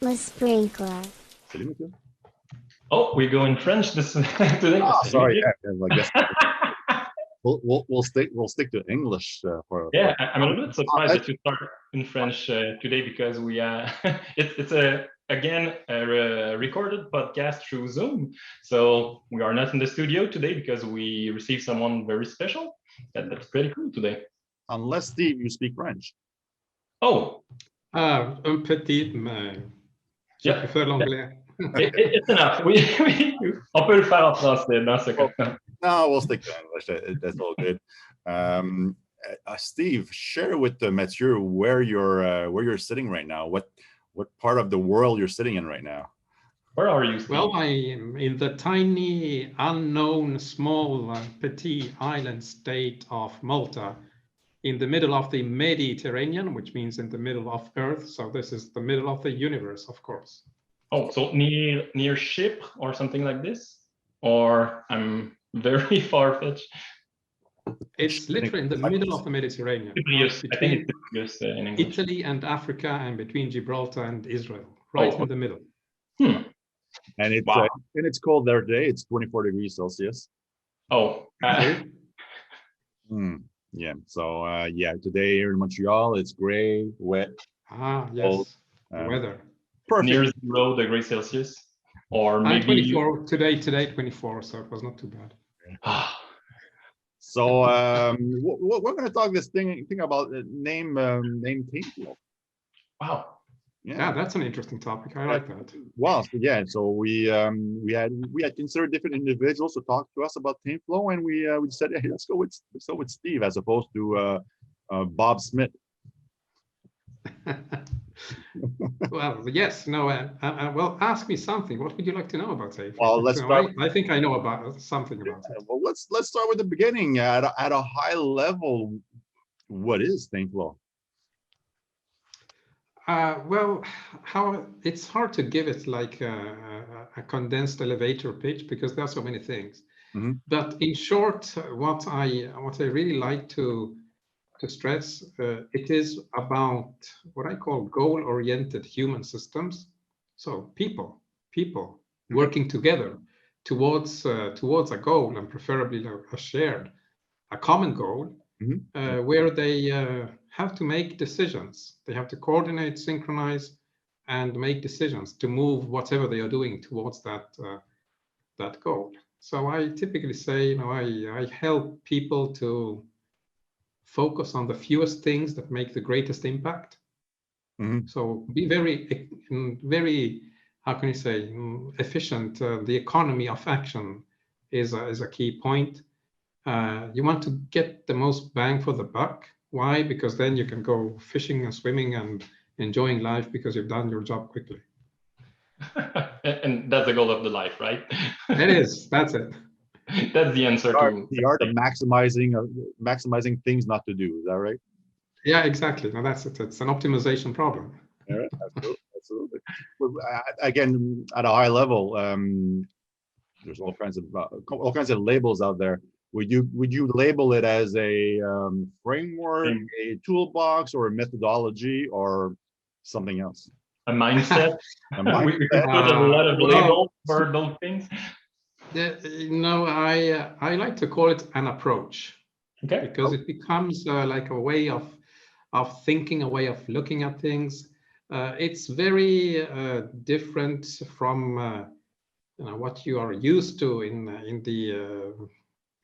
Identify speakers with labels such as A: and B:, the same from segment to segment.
A: Le sprinkler.
B: Salut, Mathieu.
C: Oh, we go in French this today.
B: Oh, sorry. Yeah, I guess we'll stick to English for.
C: Yeah, I'm a little bit surprised that you start in French today because we it's again a recorded podcast through Zoom. So we are not in the studio today because we received someone very special. That's pretty cool today.
B: Unless Steve, you speak French.
C: Oh.
D: Un petit, mais je préfère l'anglais.
C: It's enough. On peut le faire en français dans ce cas.
B: No, we'll stick to English. That's all good. Steve, share with Mathieu where you're sitting right now. What part of the world you're sitting in right now?
C: Where are you, Steve?
D: Well, I am in the tiny, unknown, small, petite island state of Malta, in the middle of the Mediterranean, which means in the middle of Earth. So this is the middle of the universe, of course.
C: Oh, so near ship or something like this? Or I'm very far-fetched?
D: It's literally in the middle of the Mediterranean.
C: Between in English.
D: Italy and Africa, and between Gibraltar and Israel, right in the middle.
B: And it's
C: wow.
B: And it's cold there today. It's 24 degrees Celsius.
C: Oh.
B: Yeah. So yeah, today here in Montreal, it's gray, wet.
D: Yes. Cold, weather.
B: Perfect.
C: Near 0 degrees Celsius, or maybe
D: 24 today 24, so it was not too bad.
B: So we're going to talk this thing about name TameFlow.
C: Wow.
B: Yeah,
D: that's an interesting topic. I like that.
B: Well, yeah. So we had considered different individuals to talk to us about TameFlow, and we said, hey, let's go with Steve as opposed to Bob Smith.
D: Well, yes, no. Well, ask me something. What would you like to know about TameFlow?
B: Well, let's start.
D: I think I know about something about it.
B: Well, let's start with the beginning. At a high level, what is TameFlow?
D: Well, it's hard to give it like a condensed elevator pitch because there are so many things.
B: Mm-hmm.
D: But in short, what I really like to stress, it is about what I call goal-oriented human systems. So people mm-hmm. working together towards a goal, and preferably a common goal, mm-hmm. Where they have to make decisions. They have to coordinate, synchronize, and make decisions to move whatever they are doing towards that goal. So I typically say, I help people to focus on the fewest things that make the greatest impact. Mm-hmm. So be very, how can you say, efficient. The economy of action is a key point. You want to get the most bang for the buck. Why? Because then you can go fishing and swimming and enjoying life because you've done your job quickly.
C: And that's the goal of the life, right?
D: It is. That's it.
C: That's the answer to
B: the art of maximizing things not to do. Is that right?
D: Yeah, exactly. No, that's it. It's an optimization problem.
B: All right, absolutely. Again, at a high level, there's all kinds of labels out there. Would you label it as a framework, a toolbox, or a methodology, or something else?
C: A mindset. We could put a lot of labels for those things.
D: I like to call it an approach, because it becomes like a way of thinking, a way of looking at things. It's very different from what you are used to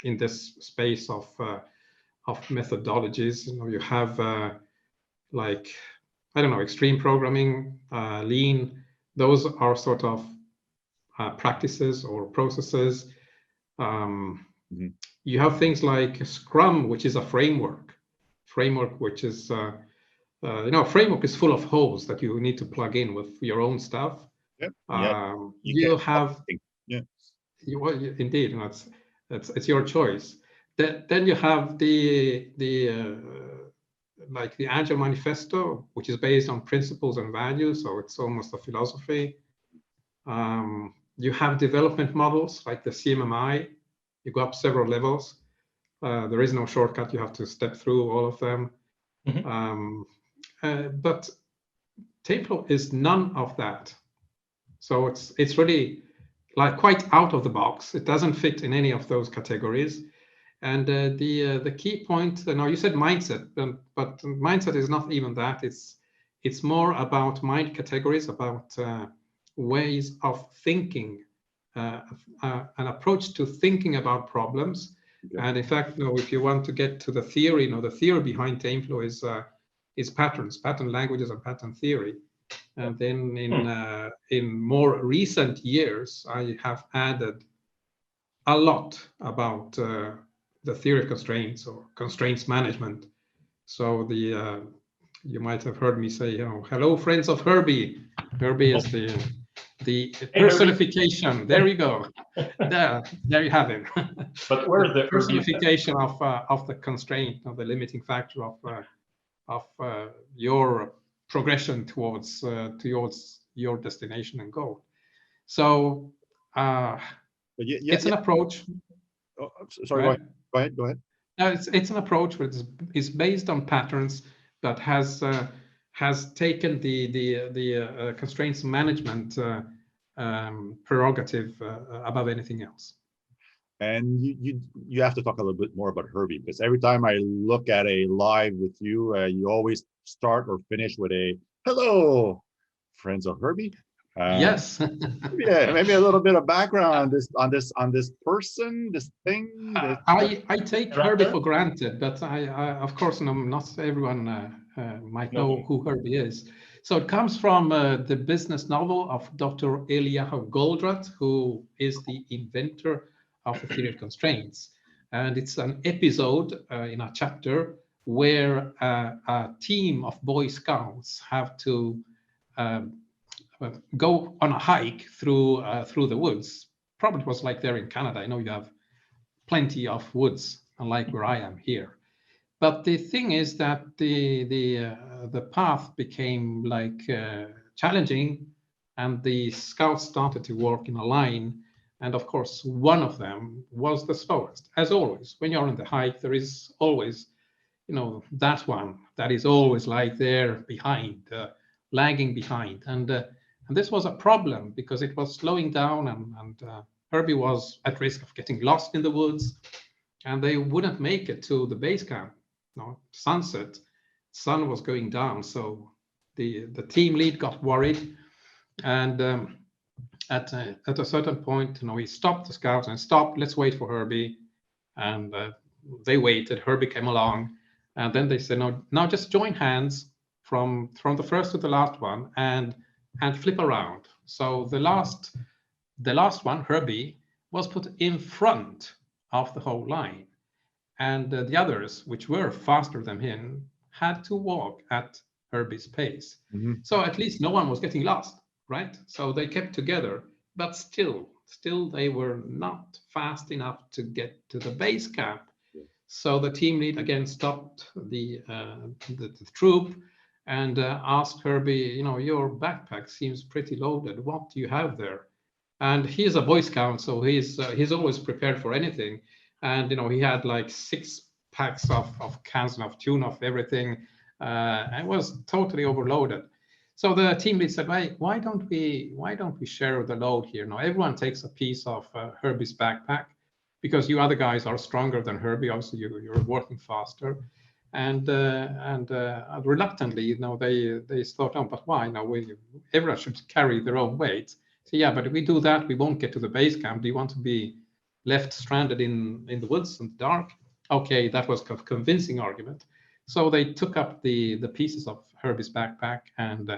D: in this space of methodologies. You have like, I don't know, extreme programming, lean. Those are sort of practices or processes. Mm-hmm. You have things like Scrum, which is a framework which is a framework is full of holes that you need to plug in with your own stuff.
B: Yep.
D: Indeed, it's your choice. Then you have the Agile Manifesto, which is based on principles and values, so it's almost a philosophy. You have development models like the CMMI. You go up several levels. There is no shortcut. You have to step through all of them. Mm-hmm. But TameFlow is none of that. So it's really like quite out of the box. It doesn't fit in any of those categories. And the key point, now you said mindset, but mindset is not even that. It's more about mind categories, about ways of thinking, an approach to thinking about problems. Okay. And in fact, if you want to get to the theory, the theory behind TameFlow is patterns, pattern languages, and pattern theory. And then in more recent years, I have added a lot about the theory of constraints or constraints management. So you might have heard me say, hello, friends of Herby. Herby is the personification. There you go. there you have it.
C: But where's the
D: personification of the constraint, of the limiting factor of your progression towards your destination and goal. So it's an approach.
B: Oh, sorry, right? Go ahead.
D: No, it's an approach which is based on patterns, but has taken the constraints management prerogative above anything else.
B: And you have to talk a little bit more about Herby, because every time I look at a live with you, you always start or finish with a hello, friends of Herby.
D: Yes.
B: Yeah, maybe a little bit of background on this person, this thing.
D: I take Herby for granted, but I of course, not everyone might know who Herby is. So it comes from the business novel of Dr. Eliyahu Goldratt, who is the inventor of the theory of constraints. And it's an episode in a chapter where a team of Boy Scouts have to go on a hike through the woods. Probably was like there in Canada. I know you have plenty of woods, unlike where I am here. But the thing is that the path became like challenging, and the scouts started to work in a line. And of course, one of them was the slowest. As always, when you're on the hike, there is always, that one that is always like there behind, lagging behind. And this was a problem because it was slowing down, and Herby was at risk of getting lost in the woods, and they wouldn't make it to the base camp. Sunset, sun was going down, so the team lead got worried, and at a certain point, he stopped the scouts and stopped. Let's wait for Herby, and they waited. Herby came along, and then they said, "No, now just join hands from the first to the last one, and flip around." So the last one, Herby, was put in front of the whole line, and the others, which were faster than him, had to walk at Herby's pace. Mm-hmm. So at least no one was getting lost, right? So they kept together, but still they were not fast enough to get to the base camp. Yeah. So the team lead again stopped the troop and asked Herby, your backpack seems pretty loaded. What do you have there? And he's a Boy Scout, so he's always prepared for anything. And he had like 6 packs of cans of tuna, of everything, and was totally overloaded. So the team lead said, why don't we share the load here? Now everyone takes a piece of Herby's backpack, because you other guys are stronger than Herby. Obviously, you're working faster. And reluctantly, they thought, oh, but why? Now everyone should carry their own weight. So yeah, but if we do that, we won't get to the base camp. Do you want to be left stranded in the woods in the dark? Okay, that was a convincing argument. So they took up the pieces of Herby's backpack, and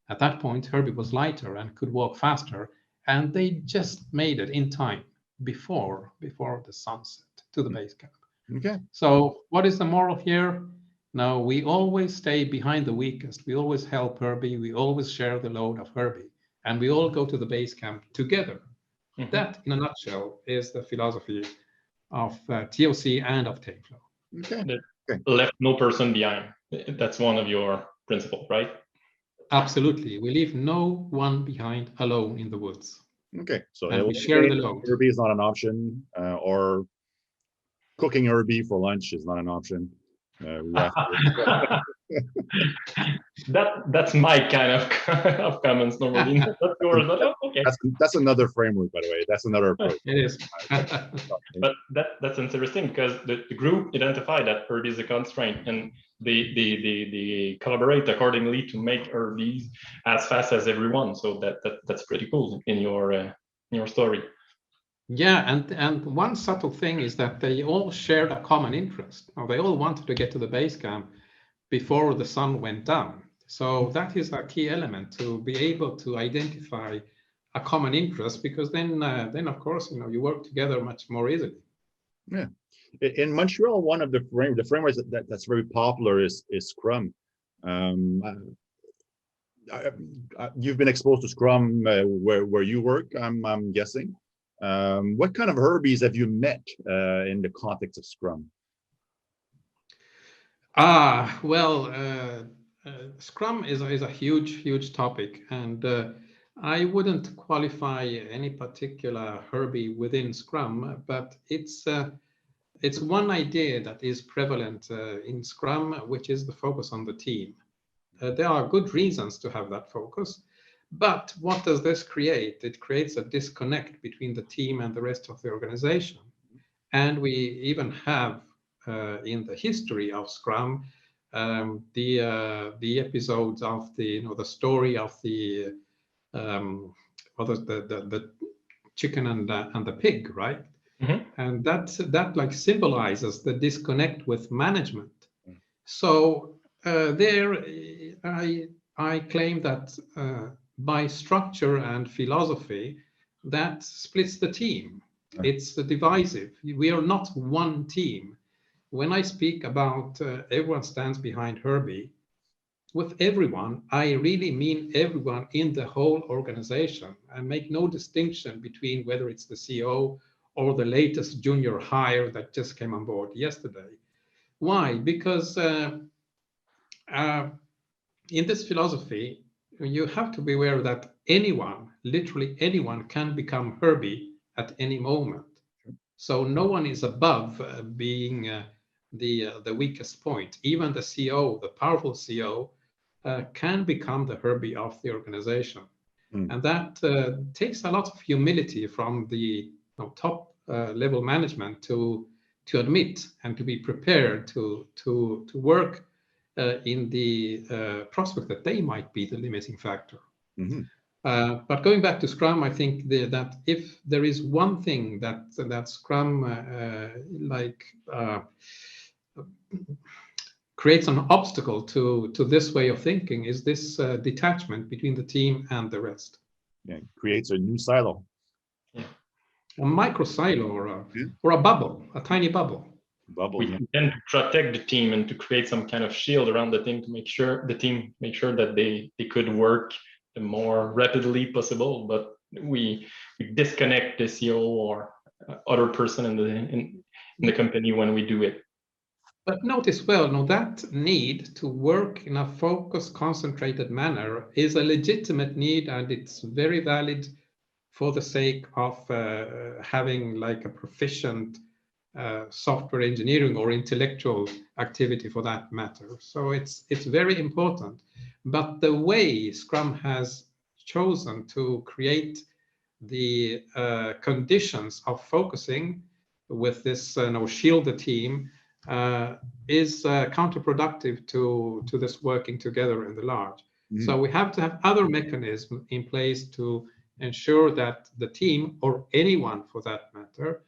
D: at that point, Herby was lighter and could walk faster, and they just made it in time before the sunset to the base camp.
B: Okay.
D: So what is the moral here? Now, we always stay behind the weakest. We always help Herby. We always share the load of Herby, and we all go to the base camp together. Mm-hmm. That, in a nutshell, is the philosophy of TOC and of TameFlow.
B: Okay.
C: Left no person behind. That's one of your principles, right?
D: Absolutely. We leave no one behind alone in the woods.
B: Okay. So
D: and we share the load.
B: Herby is not an option, or cooking Herby for lunch is not an option. We have to-
C: That's my kind of of comments normally. Not yours, but okay.
B: that's another framework, by the way. That's another approach.
D: It is.
C: But that's interesting because the group identified that Herby is a constraint, and they collaborate accordingly to make Herbies as fast as everyone. So that's pretty cool in your story.
D: Yeah, and one subtle thing is that they all shared a common interest. Now, they all wanted to get to the base camp before the sun went down. So that is a key element, to be able to identify a common interest, because then of course, you work together much more easily.
B: Yeah. In Montreal, one of the frameworks that's very popular is Scrum. You've been exposed to Scrum where you work, I'm guessing. What kind of Herbies have you met in the context of Scrum?
D: Well, Scrum is a huge topic, and I wouldn't qualify any particular Herbie within Scrum, but it's one idea that is prevalent in Scrum, which is the focus on the team. There are good reasons to have that focus, but what does this create? It creates a disconnect between the team and the rest of the organization. And we even have in the history of Scrum the episodes of the story of the chicken and the pig, right? Mm-hmm. And that like symbolizes the disconnect with management. So there I claim that by structure and philosophy, that splits the team. It's divisive. We are not one team. When I speak about everyone stands behind Herby, with everyone, I really mean everyone in the whole organization. I make no distinction between whether it's the CEO or the latest junior hire that just came on board yesterday. Why? Because in this philosophy, you have to be aware that anyone, literally anyone, can become Herby at any moment. So no one is above being the weakest point. Even the CEO, the powerful CEO, can become the Herby of the organization. And that takes a lot of humility from the top level management to admit and to be prepared to work in the prospect that they might be the limiting factor. Mm-hmm. But going back to Scrum, I think that if there is one thing that Scrum creates an obstacle to this way of thinking, is this detachment between the team and the rest.
B: Yeah, it creates a new silo.
D: Yeah. A micro silo or a bubble, a tiny bubble.
C: We tend to protect the team and to create some kind of shield around the team to make sure that they could work the more rapidly possible, but we disconnect the CEO or other person in the company when we do it.
D: But notice well, that need to work in a focused, concentrated manner is a legitimate need, and it's very valid for the sake of having like a proficient software engineering or intellectual activity for that matter. So it's very important. But the way Scrum has chosen to create the conditions of focusing with this shield the team is counterproductive to this working together in the large. Mm-hmm. So we have to have other mechanisms in place to ensure that the team, or anyone for that matter,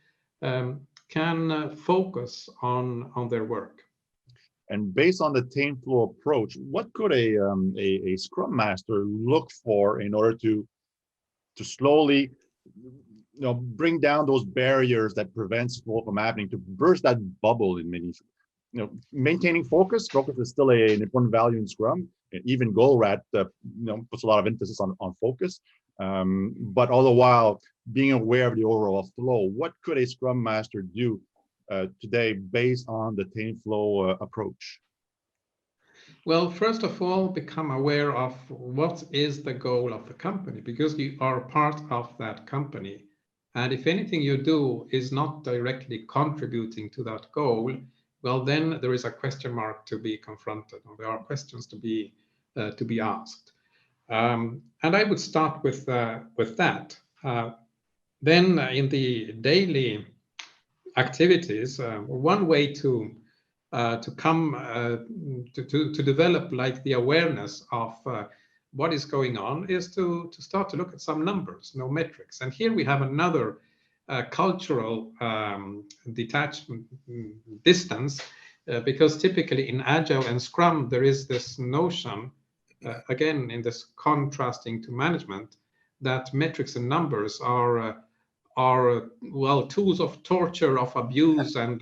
D: can focus on their work.
B: And based on the TameFlow approach, what could a Scrum Master look for in order to slowly bring down those barriers that prevents flow from happening, to burst that bubble in many, maintaining focus. Focus is still an important value in Scrum. Even GoRat puts a lot of emphasis on focus, but all the while being aware of the overall flow. What could a Scrum Master do today based on the TameFlow approach?
D: Well, first of all, become aware of what is the goal of the company, because you are part of that company. And if anything you do is not directly contributing to that goal, well, then there is a question mark to be confronted, or there are questions to be asked. And I would start with that. Then in the daily activities, one way to develop like the awareness of what is going on is to start to look at some numbers, metrics. And here we have another cultural distance, because typically in Agile and Scrum, there is this notion, again, in this contrasting to management, that metrics and numbers are well, tools of torture, of abuse, and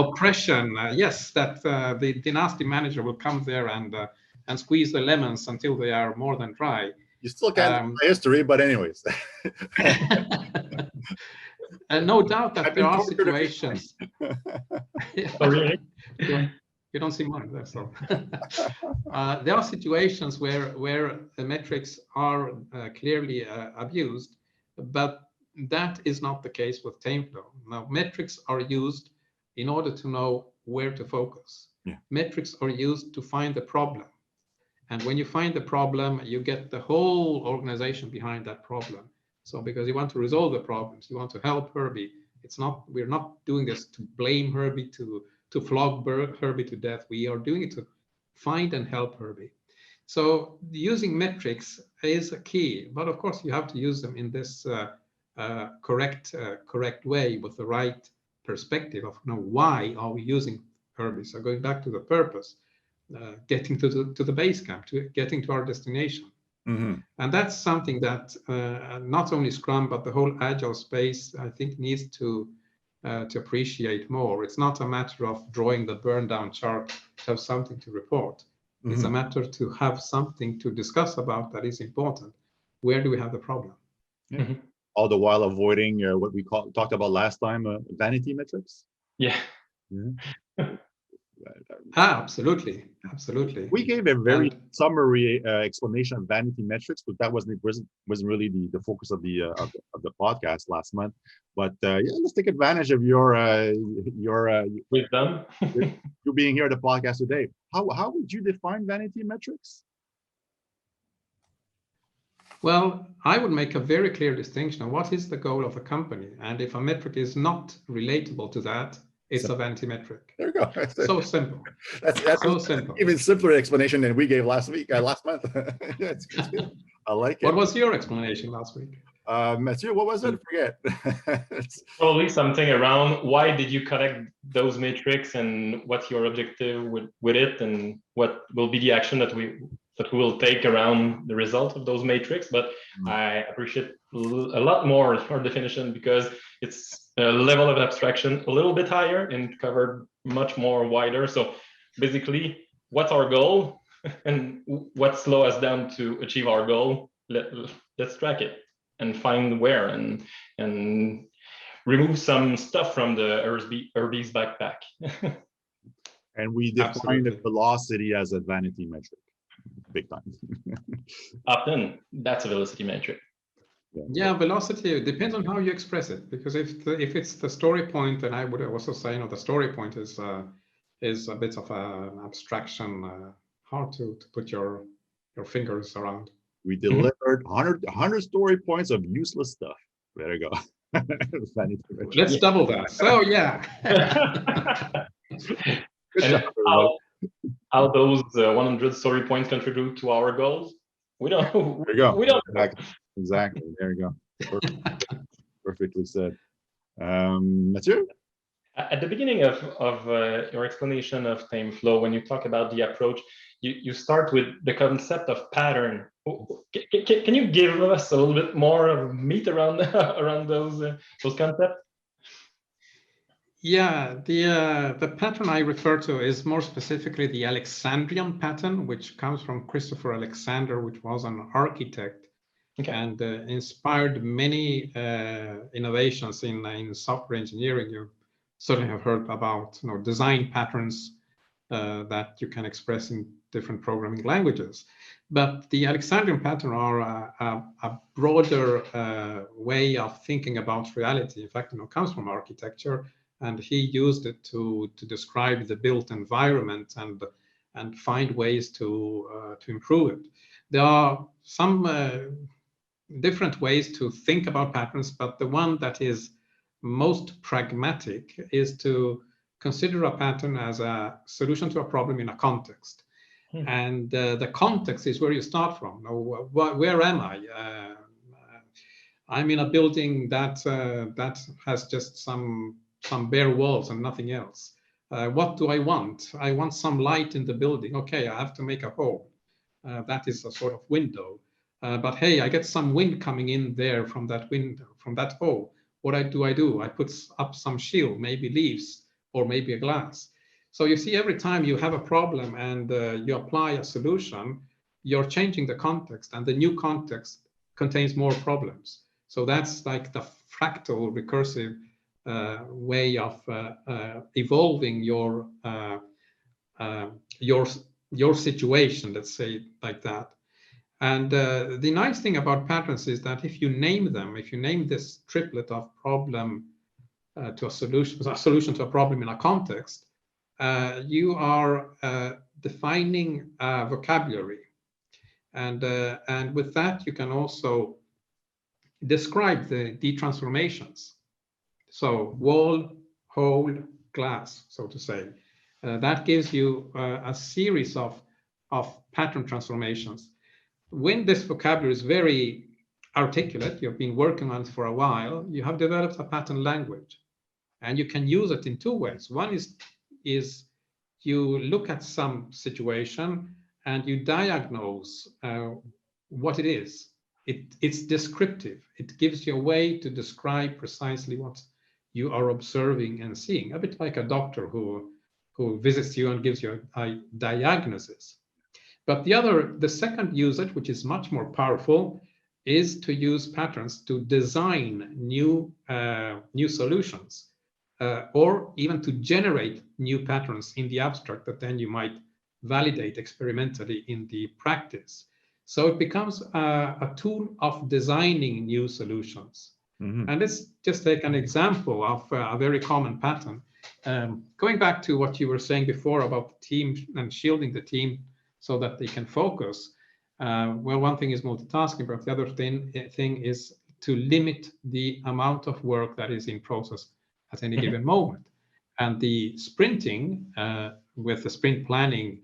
D: oppression. Yes, that the nasty manager will come there and squeeze the lemons until they are more than dry.
B: You still can't do history, but anyways.
D: And no doubt that there are situations.
C: Oh, really?
D: You don't see mine, that's all. There are situations where the metrics are clearly abused, but that is not the case with TameFlow. Now, metrics are used in order to know where to focus.
B: Yeah.
D: Metrics are used to find the problem. And when you find the problem, you get the whole organization behind that problem. So because you want to resolve the problems, you want to help Herby. We're not doing this to blame Herby, to flog Herby to death. We are doing it to find and help Herby. So using metrics is a key, but of course you have to use them in this correct way, with the right perspective of why are we using Herby. So going back to the purpose, getting to the base camp, getting to our destination.
B: Mm-hmm.
D: And that's something that not only Scrum, but the whole Agile space, I think, needs to appreciate more. It's not a matter of drawing the burn down chart to have something to report. Mm-hmm. It's a matter to have something to discuss about that is important. Where do we have the problem?
B: Yeah. Mm-hmm. All the while avoiding what we talked about last time, vanity metrics.
C: Yeah.
B: Mm-hmm.
D: Absolutely.
B: We gave a very summary explanation of vanity metrics, but that wasn't really the focus of the podcast last month. But yeah, let's take advantage of your
C: wisdom,
B: you being here at the podcast today. How would you define vanity metrics?
D: Well, I would make a very clear distinction of what is the goal of a company, and if a metric is not relatable to that, it's a vanity metric.
B: There you go.
D: So simple.
B: That's
D: so simple.
B: Even simpler explanation than we gave last month. Yeah, it's good. I like it.
D: What was your explanation last week?
B: Mathieu, what was it? I forget.
C: Probably something around why did you collect those metrics and what's your objective with it, and what will be the action that we will take around the result of those metrics. But I appreciate a lot more your definition, because it's a level of abstraction a little bit higher and covered much more wider. So basically, what's our goal and what slows us down to achieve our goal? Let's track it and find where, and remove some stuff from the Herbies backpack.
B: And we define the velocity as a vanity metric. Big time.
D: Often that's a velocity metric. Yeah, velocity depends on how you express it, because if it's the story point, then I would also say the story point is a bit of an abstraction, hard to put your fingers around.
B: We delivered 100 story points of useless stuff. There you go.
D: Let's double that. So yeah.
C: Good job, how those 100 story points contribute to our goals? We don't.
B: There you go.
C: We don't.
B: Exactly. There you go. Perfectly said. Mathieu?
C: At the beginning of your explanation of TameFlow, when you talk about the approach, you start with the concept of pattern. Can you give us a little bit more of meat around those concepts?
D: Yeah, the pattern I refer to is more specifically the Alexandrian pattern, which comes from Christopher Alexander, which was an architect, and inspired many innovations in software engineering. You certainly have heard about design patterns that you can express in different programming languages. But the Alexandrian pattern are a broader way of thinking about reality. In fact, it comes from architecture. and he used it to describe the built environment and find ways to improve it. There are some different ways to think about patterns, but the one that is most pragmatic is to consider a pattern as a solution to a problem in a context. And the context is where you start from. Now, where am I? I'm in a building that has just some bare walls and nothing else. What do I want? I want some light in the building. Okay, I have to make a hole. That is a sort of window. But hey, I get some wind coming in there from that window, from that hole. What do? I put up some shield, maybe leaves, or maybe a glass. So you see, every time you have a problem and you apply a solution, you're changing the context, and the new context contains more problems. So that's like the fractal recursive way of evolving your situation, let's say like that. And the nice thing about patterns is that if you name them, if you name this triplet of problem to a solution to a problem in a context, you are defining a vocabulary, and with that you can also describe the transformations. So wall, hole, glass, so to say. That gives you a series of pattern transformations. When this vocabulary is very articulate, you've been working on it for a while, you have developed a pattern language, and you can use it in two ways. One is you look at some situation and you diagnose what it is. It's descriptive. It gives you a way to describe precisely what you are observing and seeing, a bit like a doctor who visits you and gives you a diagnosis. But the second usage, which is much more powerful, is to use patterns to design new solutions, or even to generate new patterns in the abstract that then you might validate experimentally in the practice. So it becomes a tool of designing new solutions. Mm-hmm. And let's just take an example of a very common pattern. Going back to what you were saying before about the team and shielding the team so that they can focus. Well, one thing is multitasking, but the other thing is to limit the amount of work that is in process at any given moment. And the sprinting with the sprint planning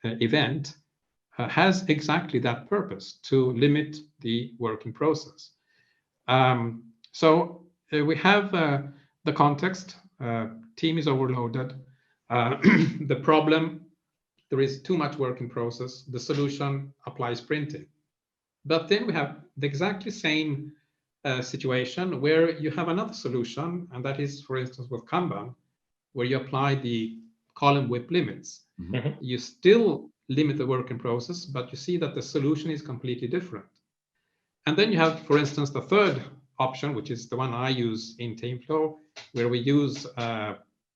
D: event has exactly that purpose, to limit the work in process. So we have the context, team is overloaded, the problem, there is too much work in process, the solution, apply sprinting. But then we have the exactly same situation where you have another solution, and that is, for instance, with Kanban, where you apply the column whip limits. Mm-hmm. You still limit the work in process, but you see that the solution is completely different. And then you have, for instance, the third option, which is the one I use in TameFlow, where we use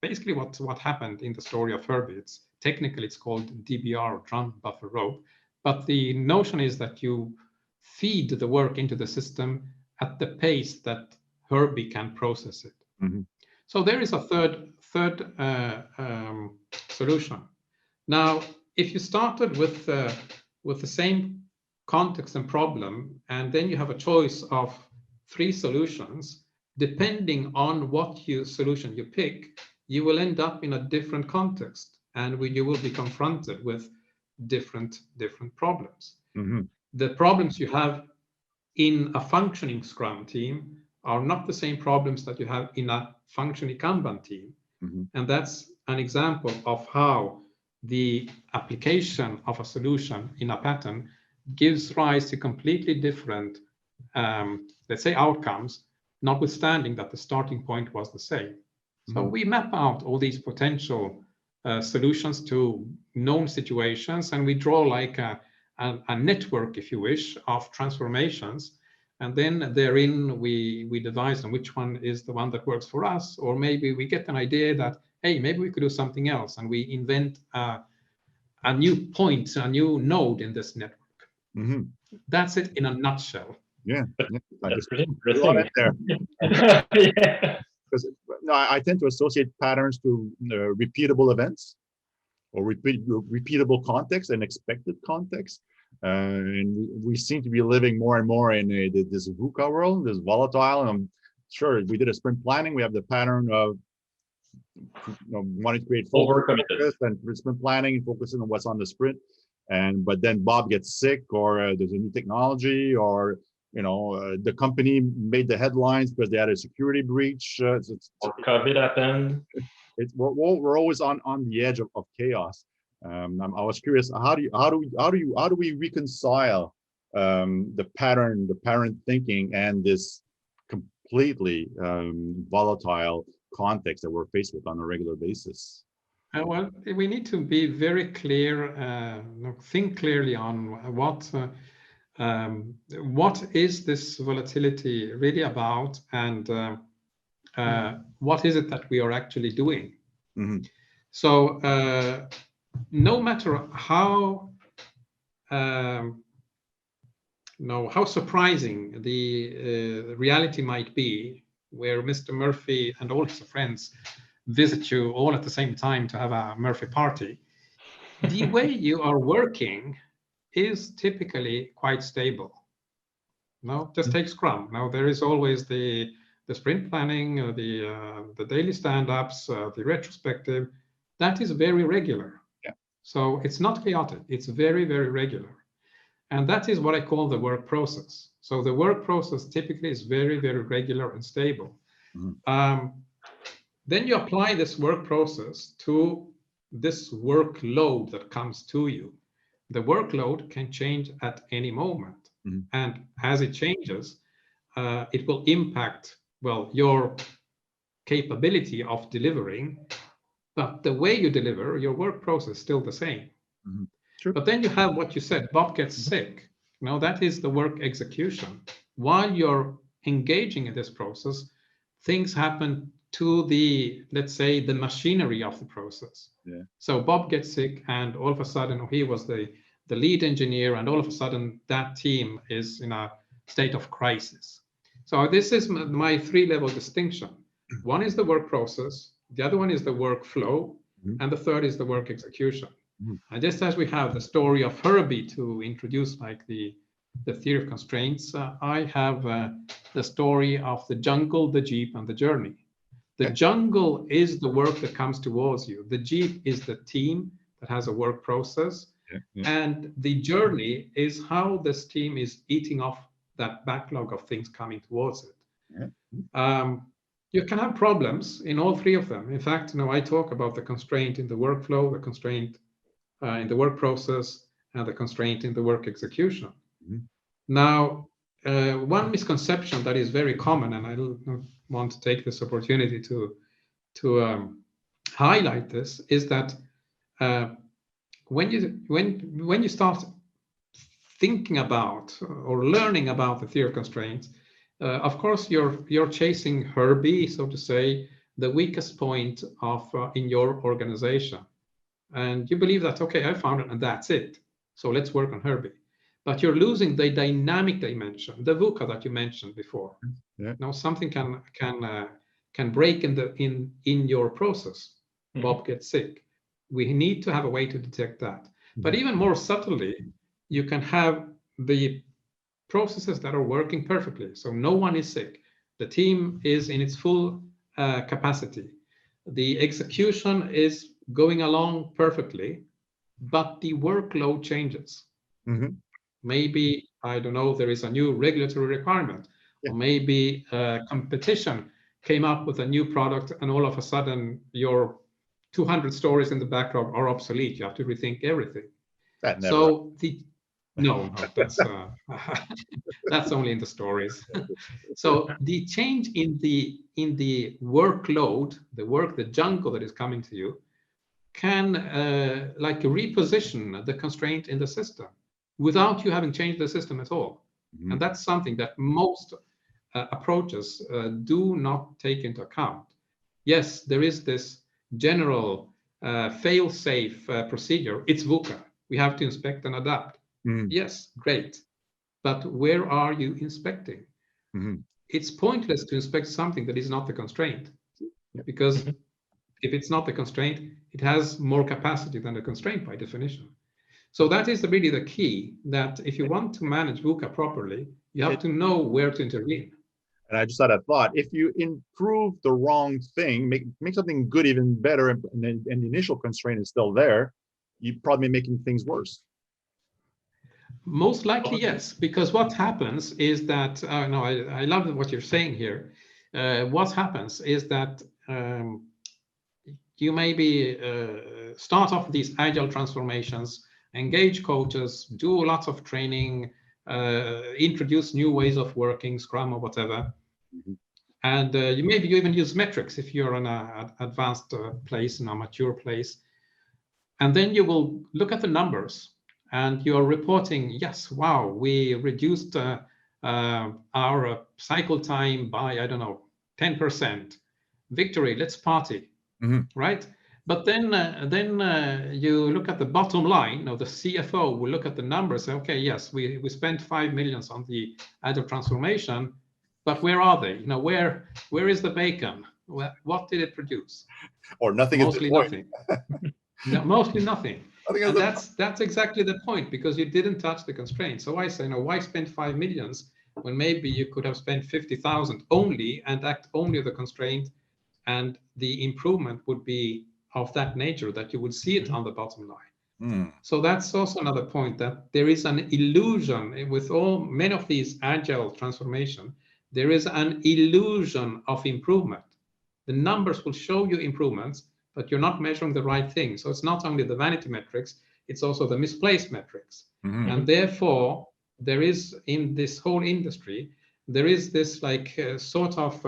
D: basically what happened in the story of Herby. Technically, it's called DBR, drum buffer rope, but the notion is that you feed the work into the system at the pace that Herby can process it. Mm-hmm. So there is a third solution. Now, if you started with the same context and problem, and then you have a choice of 3 solutions, depending on what solution you pick, you will end up in a different context, and you will be confronted with different problems. Mm-hmm. The problems you have in a functioning Scrum team are not the same problems that you have in a functioning Kanban team. Mm-hmm. And that's an example of how the application of a solution in a pattern gives rise to completely different, let's say, outcomes, notwithstanding that the starting point was the same. Mm-hmm. So we map out all these potential solutions to known situations, and we draw like a network, if you wish, of transformations. And then therein we devise on which one is the one that works for us, or maybe we get an idea that, hey, maybe we could do something else, and we invent a new point, a new node in this network. Mm-hmm. That's it in a nutshell.
B: Yeah,
C: that's pretty interesting.
B: There. Yeah. Because no, I tend to associate patterns to repeatable events or repeatable context and expected context. And we seem to be living more and more in this VUCA world, this volatile. And I'm sure we did a sprint planning. We have the pattern of wanting to create focus and sprint planning and focusing on what's on the sprint. But then Bob gets sick, or there's a new technology, or the company made the headlines because they had a security breach.
C: Or COVID happened.
B: We're always on the edge of chaos. I was curious, how do we reconcile the pattern thinking and this completely volatile context that we're faced with on a regular basis?
D: Well, we need to be very clear, think clearly on what is this volatility really about, and what is it that we are actually doing.
B: Mm-hmm.
D: So no matter how surprising the reality might be, where Mr. Murphy and all his friends visit you all at the same time to have a Murphy party, the way you are working is typically quite stable. Now, just take Scrum. Now, there is always the sprint planning, the daily stand-ups, the retrospective. That is very regular.
B: Yeah.
D: So it's not chaotic. It's very, very regular. And that is what I call the work process. So the work process typically is very, very regular and stable. Mm-hmm. Then you apply this work process to this workload that comes to you. The workload can change at any moment. Mm-hmm. And as it changes, it will impact, your capability of delivering. But the way you deliver, your work process is still the same. Mm-hmm. Sure. But then you have what you said, Bob gets sick. Now that is the work execution. While you're engaging in this process, things happen to the, let's say, the machinery of the process. Yeah. So Bob gets sick, and all of a sudden he was the lead engineer, and all of a sudden that team is in a state of crisis. So this is my three-level distinction. One is the work process, the other one is the workflow, mm-hmm. and the third is the work execution. Mm-hmm. And just as we have the story of Herby to introduce like the theory of constraints, I have the story of the jungle, the jeep, and the journey. The jungle is the work that comes towards you. The jeep is the team that has a work process. Yeah, yeah. And the journey is how this team is eating off that backlog of things coming towards it. Yeah. You can have problems in all three of them. In fact, I talk about the constraint in the workflow, the constraint in the work process, and the constraint in the work execution. Mm-hmm. Now, one misconception that is very common, and I want to take this opportunity to highlight this, is that when you start thinking about or learning about the theory of constraints, of course you're chasing Herby, so to say, the weakest point of in your organization, and you believe that, okay, I found it and that's it, so let's work on Herby. But you're losing the dynamic dimension, the VUCA that you mentioned before. Yeah. Now something can break in your process. Mm-hmm. Bob gets sick. We need to have a way to detect that. Mm-hmm. But even more subtly, you can have the processes that are working perfectly. So no one is sick. The team is in its full capacity. The execution is going along perfectly, but the workload changes. Mm-hmm. Maybe, I don't know, there is a new regulatory requirement, yeah. Or maybe competition came up with a new product, and all of a sudden your 200 stories in the backlog are obsolete. You have to rethink everything. So no, that's that's only in the stories. So the change in the workload, the jungle that is coming to you, can like reposition the constraint in the system without you having changed the system at all. Mm-hmm. And that's something that most approaches do not take into account. Yes, there is this general fail-safe procedure. It's VUCA. We have to inspect and adapt. Mm-hmm. Yes, great. But where are you inspecting? Mm-hmm. It's pointless to inspect something that is not the constraint. because if it's not the constraint, it has more capacity than the constraint by definition. So that is really the key, that if you want to manage VUCA properly, you have to know where to intervene.
B: And I just had a thought: if you improve the wrong thing, make something good even better, and the initial constraint is still there, you're probably making things worse.
D: Most likely, yes, because what happens is that, no, I love what you're saying here. What happens is that you maybe start off these agile transformations, engage coaches, do lots of training, introduce new ways of working, Scrum or whatever. And you maybe even use metrics if you're in an advanced place, in a mature place. And then you will look at the numbers and you're reporting, yes, wow, we reduced our cycle time by, I don't know, 10%. Victory, let's party, right? But then you look at the bottom line, or the CFO will look at the numbers, say, okay, yes, we spent 5 million on the agile transformation, but where are they? Where is the bacon? What did it produce?
B: Or nothing.
D: Mostly nothing. No, mostly nothing. And that's exactly the point, because you didn't touch the constraint. So I say, why spend 5 millions when maybe you could have spent 50,000 only and act only the constraint, and the improvement would be of that nature that you would see it on the bottom line. So that's also another point, that there is an illusion with many of these agile transformation. There is an illusion of improvement. The numbers will show you improvements, but you're not measuring the right thing. So it's not only the vanity metrics, it's also the misplaced metrics. And therefore, there is, in this whole industry, there is this sort of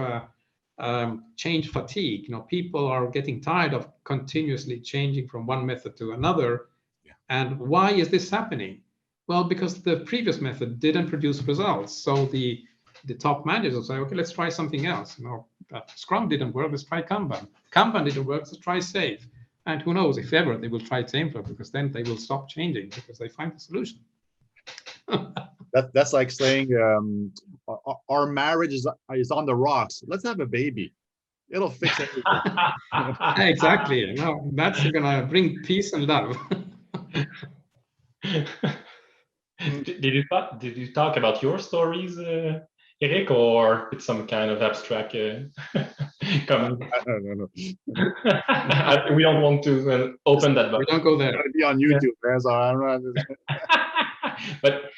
D: change fatigue. People are getting tired of continuously changing from one method to another. And why is this happening? Well, because the previous method didn't produce results. So the top managers will say, okay, let's try something else. Scrum didn't work, let's try Kanban. Kanban didn't work, let's try Safe. And who knows, if ever, they will try TameFlow, because then they will stop changing because they find the solution.
B: That's like saying our marriage is on the rocks. Let's have a baby. It'll fix everything.
D: Exactly. That's gonna bring peace and love.
C: Did you talk about your stories, Eric, or it's some kind of abstract comment?
B: No.
C: We don't want to open that box.
D: We don't go there.
B: It'll be on YouTube, man, so I don't know.
C: But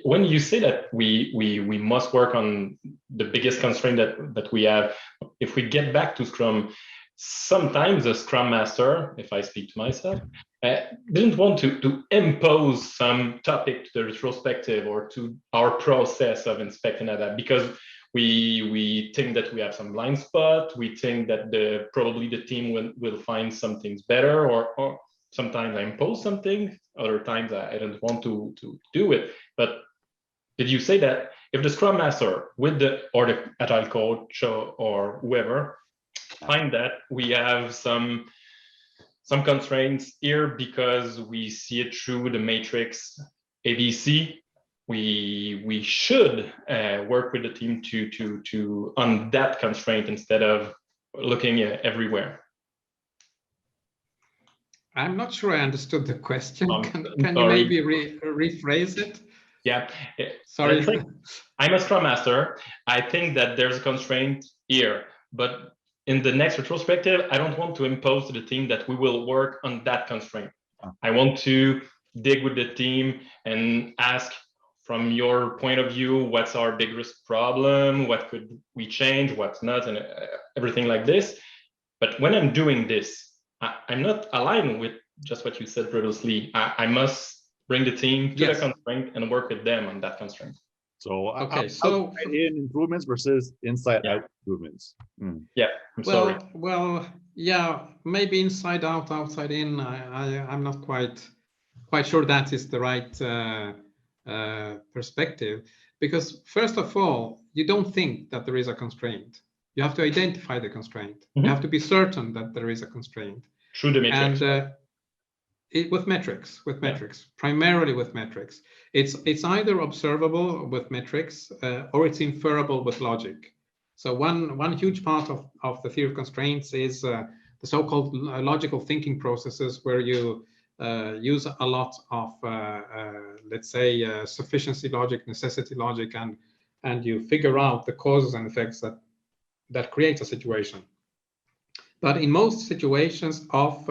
C: when you say that we must work on the biggest constraint that we have, if we get back to Scrum, sometimes a Scrum Master, if I speak to myself, didn't want to impose some topic to the retrospective or to our process of inspect and adapt, because we think that we have some blind spot. We think that probably the team will find some things better, or sometimes I impose something, other times I don't want to do it. But did you say that if the Scrum Master or the Agile coach or whoever find that we have some constraints here because we see it through the matrix ABC, we should work with the team to on that constraint instead of looking everywhere?
D: I'm not sure I understood the question. Can you maybe rephrase it?
C: Yeah.
D: Sorry.
C: I'm a Scrum Master. I think that there's a constraint here, but in the next retrospective, I don't want to impose to the team that we will work on that constraint. I want to dig with the team and ask, from your point of view, what's our biggest problem? What could we change? What's not? And everything like this. But when I'm doing this, I'm not aligned with just what you said previously. I must bring the team to the constraint and work with them on that constraint.
B: So outside-in improvements versus inside-out improvements.
C: Yeah, I'm sorry.
D: Well, yeah, maybe inside out, outside in. I'm not quite sure that is the right perspective, because first of all, you don't think that there is a constraint. You have to identify the constraint. You have to be certain that there is a constraint.
C: Through the matrix.
D: And with metrics, primarily with metrics. It's either observable with metrics or it's inferable with logic. So one huge part of the theory of constraints is the so-called logical thinking processes, where you use a lot of, let's say, sufficiency logic, necessity logic, and you figure out the causes and effects that create a situation. But in most situations of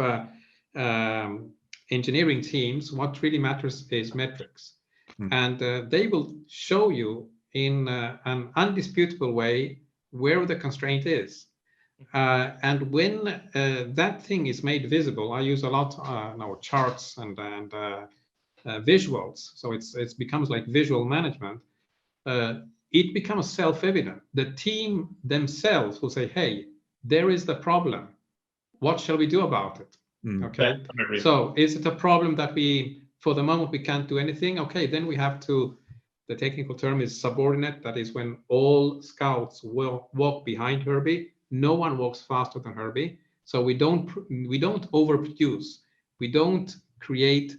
D: engineering teams, what really matters is metrics. And they will show you in an undisputable way where the constraint is. And when that thing is made visible, I use a lot now charts and visuals. So it becomes like visual management. It becomes self-evident. The team themselves will say, hey, there is the problem. What shall we do about it? Okay. Yeah, so is it a problem that for the moment, we can't do anything? Okay, then we have to, the technical term is subordinate. That is when all scouts will walk behind Herby. No one walks faster than Herby. So we don't overproduce. We don't create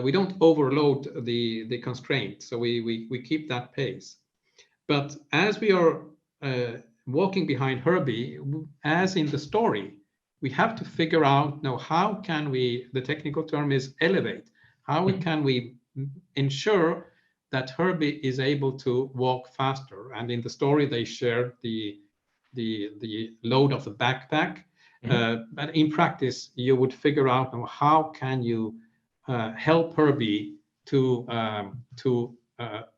D: we don't overload the constraint. So we keep that pace. But as we are walking behind Herby, as in the story, we have to figure out now how can we, the technical term is elevate, how can we ensure that Herby is able to walk faster. And in the story, they share the load of the backpack. But in practice, you would figure out now how can you help Herby to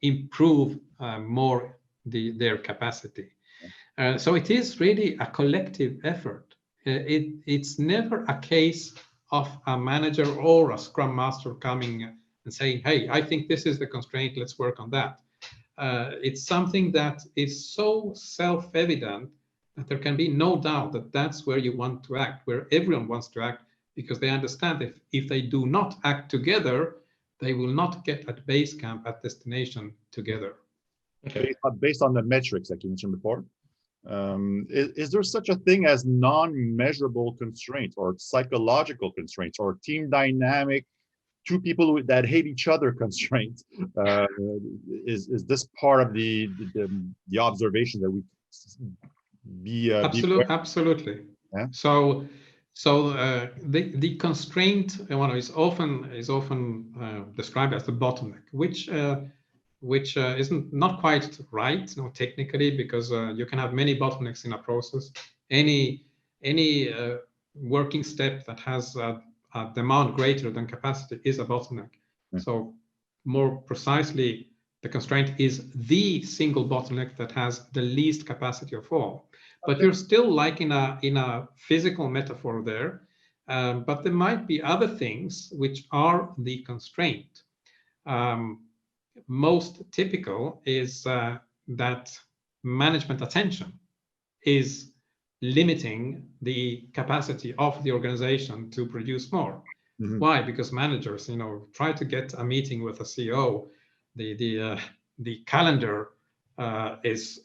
D: improve more their capacity. So it is really a collective effort. It's never a case of a manager or a Scrum Master coming and saying, hey, I think this is the constraint, let's work on that. It's something that is so self-evident that there can be no doubt that that's where you want to act, where everyone wants to act, because they understand if they do not act together, they will not get at base camp, at destination together.
B: Okay. Based on the metrics that you mentioned before, is there such a thing as non-measurable constraints or psychological constraints or team dynamic, two people that hate each other constraints? Is this part of the observation that we
D: absolutely. Yeah. So the constraint is often described as the bottleneck, which isn't not quite right, technically, because you can have many bottlenecks in a process. Any working step that has a demand greater than capacity is a bottleneck. So more precisely, the constraint is the single bottleneck that has the least capacity of all. But you're still like in a physical metaphor there, but there might be other things which are the constraint. Most typical is that management attention is limiting the capacity of the organization to produce more. Why? Because managers, try to get a meeting with a CEO. The calendar is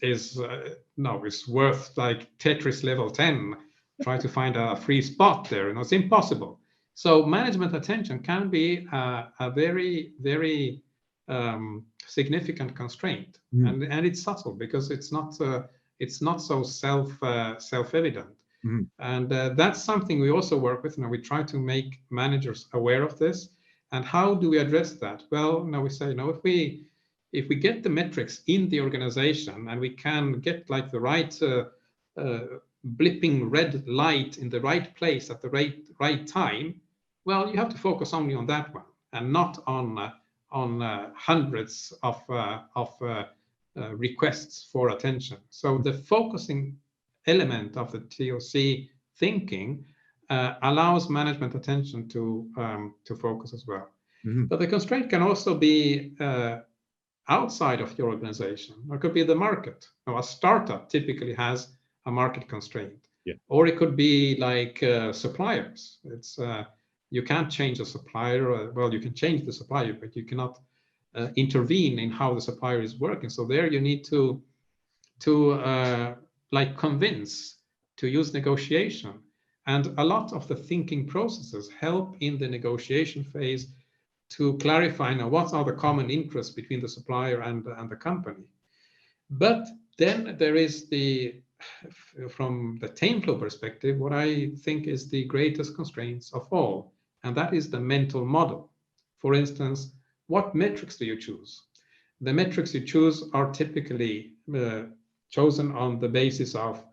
D: worth like Tetris level 10. Try to find a free spot there. It's impossible. So management attention can be a very, very significant constraint, and it's subtle because it's not so self-evident. And that's something we also work with. We try to make managers aware of this. And how do we address that? Well, we say, if we get the metrics in the organization and we can get like the right blipping red light in the right place at the right time, well, you have to focus only on that one and not on hundreds of requests for attention. So the focusing element of the TOC thinking allows management attention to focus as well. But the constraint can also be outside of your organization. It could be the market. Now, a startup typically has a market constraint, or it could be like suppliers. It's you can't change a supplier. Well, you can change the supplier, but you cannot intervene in how the supplier is working. So there you need to like convince, to use negotiation. And a lot of the thinking processes help in the negotiation phase to clarify now what are the common interests between the supplier and the company. But then there is from the TameFlow perspective, what I think is the greatest constraints of all, and that is the mental model. For instance, what metrics do you choose? The metrics you choose are typically chosen on the basis of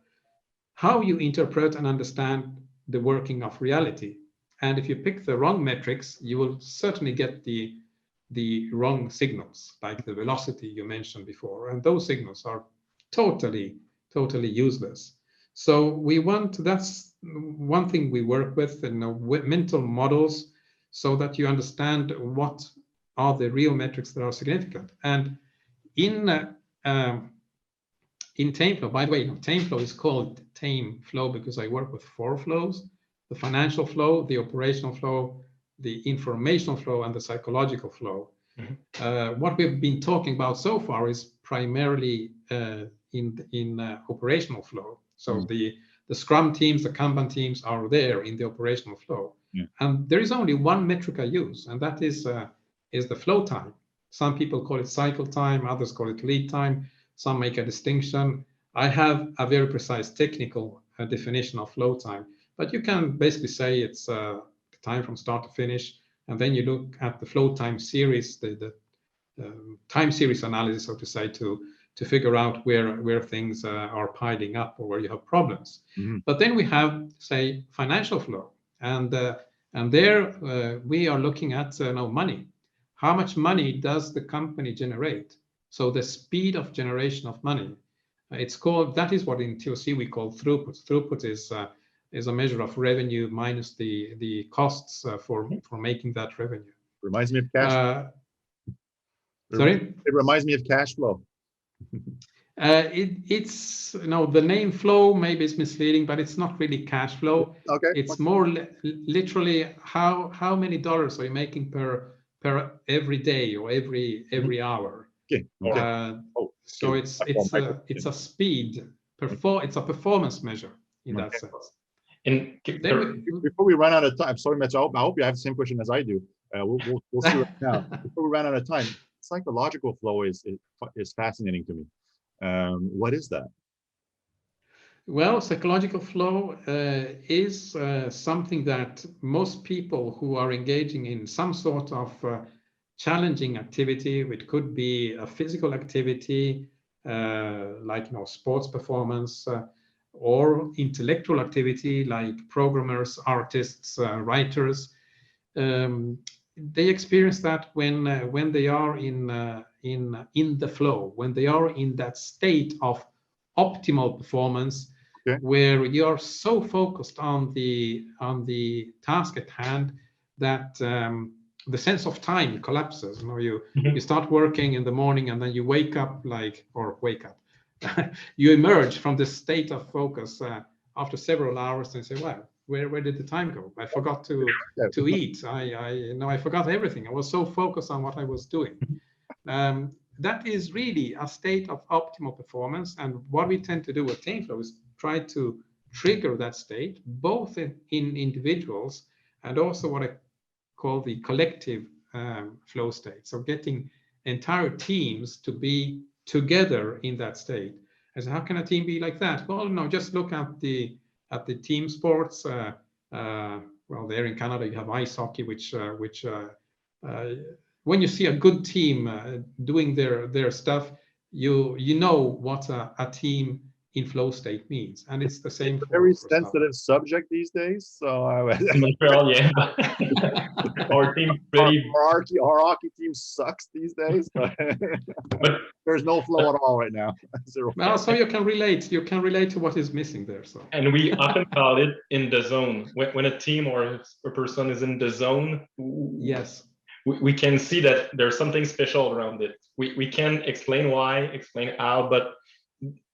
D: how you interpret and understand the working of reality. And if you pick the wrong metrics, you will certainly get the wrong signals, like the velocity you mentioned before. And those signals are totally useless. So that's one thing we work with, mental models, so that you understand what are the real metrics that are significant. And in TameFlow, by the way, TameFlow is called TameFlow because I work with 4 flows: the financial flow, the operational flow, the informational flow, and the psychological flow. Mm-hmm. What we've been talking about so far is primarily in operational flow. So mm-hmm. the Scrum teams, the Kanban teams are there in the operational flow. Yeah. And there is only one metric I use, and that is the flow time. Some people call it cycle time, others call it lead time. Some make a distinction. I have a very precise technical definition of flow time, but you can basically say it's the time from start to finish. And then you look at the flow time series, the time series analysis, so to say, to figure out where things are piling up or where you have problems. Mm-hmm. But then we have, say, financial flow, and there we are looking at money. How much money does the company generate? So the speed of generation of money. That is what in TOC we call throughput. Throughput is a measure of revenue minus the costs for making that revenue.
B: Reminds me of cash.
D: Sorry?
B: It reminds me of cash flow.
D: It's the name flow maybe is misleading, but it's not really cash flow.
B: Okay.
D: It's more literally how many dollars are you making per every day or every hour.
B: Okay.
D: So it's a speed. It's a performance measure in that sense.
C: And
B: before we run out of time, sorry, Mitch, I hope you have the same question as I do. We'll see right now. Before we run out of time, psychological flow is fascinating to me. What is that?
D: Well, psychological flow is something that most people who are engaging in some sort of challenging activity, which could be a physical activity, like sports performance, or intellectual activity like programmers, artists, writers. They experience that when they are in the flow, when they are in that state of optimal performance, okay, where you are so focused on the task at hand that the sense of time collapses. You start working in the morning and then you wake up you emerge from this state of focus after several hours and say, well, where did the time go? I forgot to eat. I forgot everything. I was so focused on what I was doing. That is really a state of optimal performance. And what we tend to do with TameFlow is try to trigger that state, both in individuals and also what I call the collective flow state. So getting entire teams to be together in that state. And so how can a team be like that? Well, no, just look at the team sports. Well, there in Canada, you have ice hockey, which when you see a good team doing their stuff, you know what a team in flow state means, and it's the same.
B: It's a very sensitive subject these days. So
C: yeah, our team
B: our hockey team sucks these days, but there's no flow at all right now. Zero.
D: Well, so you can relate. You can relate to what is missing there. So,
C: and we often call it in the zone. When a team or a person is in the zone,
D: yes,
C: we can see that there's something special around it. We can explain why, explain how, but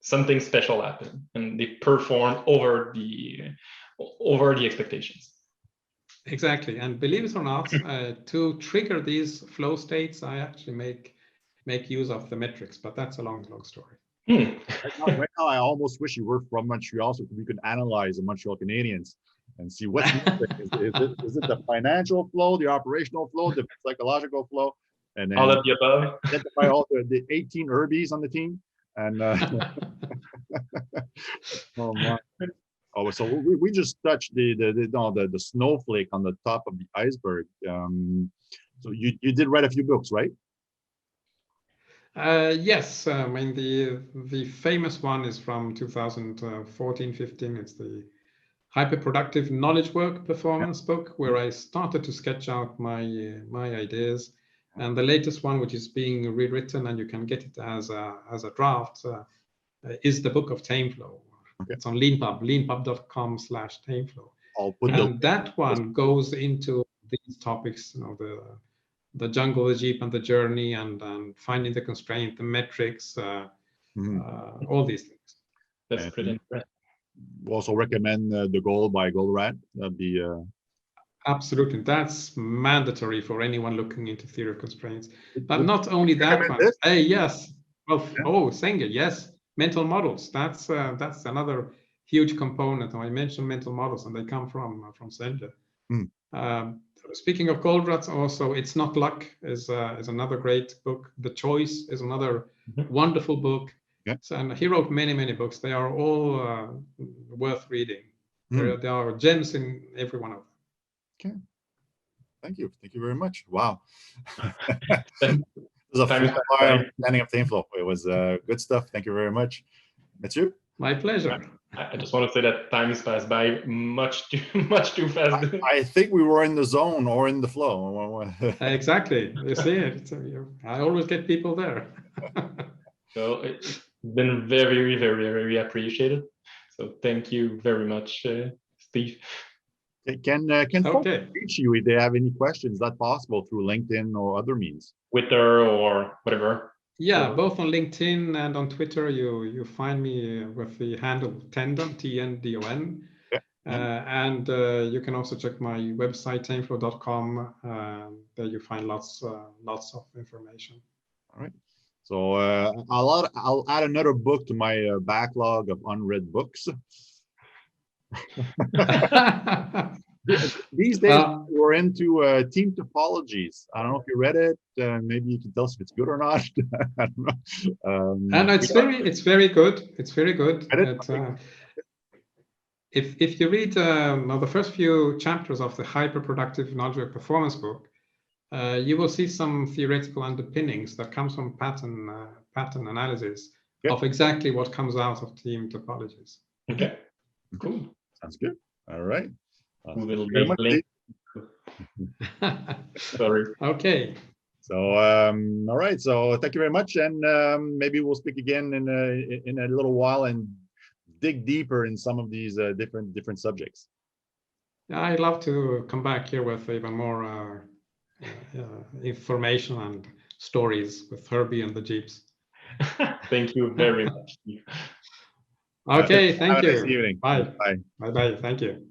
C: something special happened and they perform over the expectations.
D: Exactly, and believe it or not, to trigger these flow states, I actually make use of the metrics, but that's a long story.
B: Right now, I almost wish you were from Montreal so we could analyze the Montreal Canadiens and see what's is it the financial flow, the operational flow, the psychological flow, and then
C: all of the above.
B: Identify all the 18 Herbies on the team. And oh my. Oh, so we just touched the snowflake on the top of the iceberg. So you did write a few books, right?
D: Yes, I mean the famous one is from 2014-15. It's the Hyperproductive Knowledge Work Performance book, where I started to sketch out my ideas. And the latest one, which is being rewritten, and you can get it as a draft, is the book of TameFlow. Okay. It's on leanpub, leanpub.com/TameFlow. And that one goes into these topics, you know, the jungle, the jeep, and the journey, and finding the constraint, the metrics, all these things.
C: That's pretty impressive.
B: Also recommend the Goal by Goldratt. That'd be
D: absolutely, that's mandatory for anyone looking into theory of constraints. But not only that one. Yes. Well, yeah. Oh, Sanger, yes. Mental models. That's another huge component. I mentioned mental models, and they come from Sanger. Speaking of Goldratt, also, It's Not Luck is another great book. The Choice is another wonderful book. Yeah. So, and he wrote many books. They are all worth reading. There are gems in every one of them.
B: Okay. Thank you very much. Wow. It was a full understanding of TameFlow. It was good stuff. Thank you very much. That's you.
D: My pleasure.
C: I just want to say that time has passed by much too fast.
B: I think we were in the zone or in the flow.
D: Exactly. You see it. I always get people there.
C: So it's been very appreciated. So thank you very much, Steve.
B: Can folks reach you if they have any questions? Is that possible through LinkedIn or other means?
C: Twitter or whatever.
D: Yeah, both on LinkedIn and on Twitter. You find me with the handle Tendon, TNDON. Yeah. And you can also check my website, TameFlow.com. There you find lots of information.
B: All right. So I'll add another book to my backlog of unread books. These days we're into team topologies. I don't know if you read it. Maybe you can tell us if it's good or not. I don't know.
D: And it's very good. It's very good. If you read the first few chapters of the Hyperproductive Knowledge Work Performance book, you will see some theoretical underpinnings that comes from pattern analysis of exactly what comes out of team topologies.
C: Okay, cool.
B: Sounds good. All right.
C: We will link. Sorry.
D: Okay.
B: So all right. So thank you very much, and maybe we'll speak again in a little while and dig deeper in some of these different subjects.
D: Yeah, I'd love to come back here with even more information and stories with Herby and the Jeeps.
C: Thank you very much.
D: Okay, thank you.
B: Nice evening.
D: Bye.
B: Bye.
D: Bye. Thank you.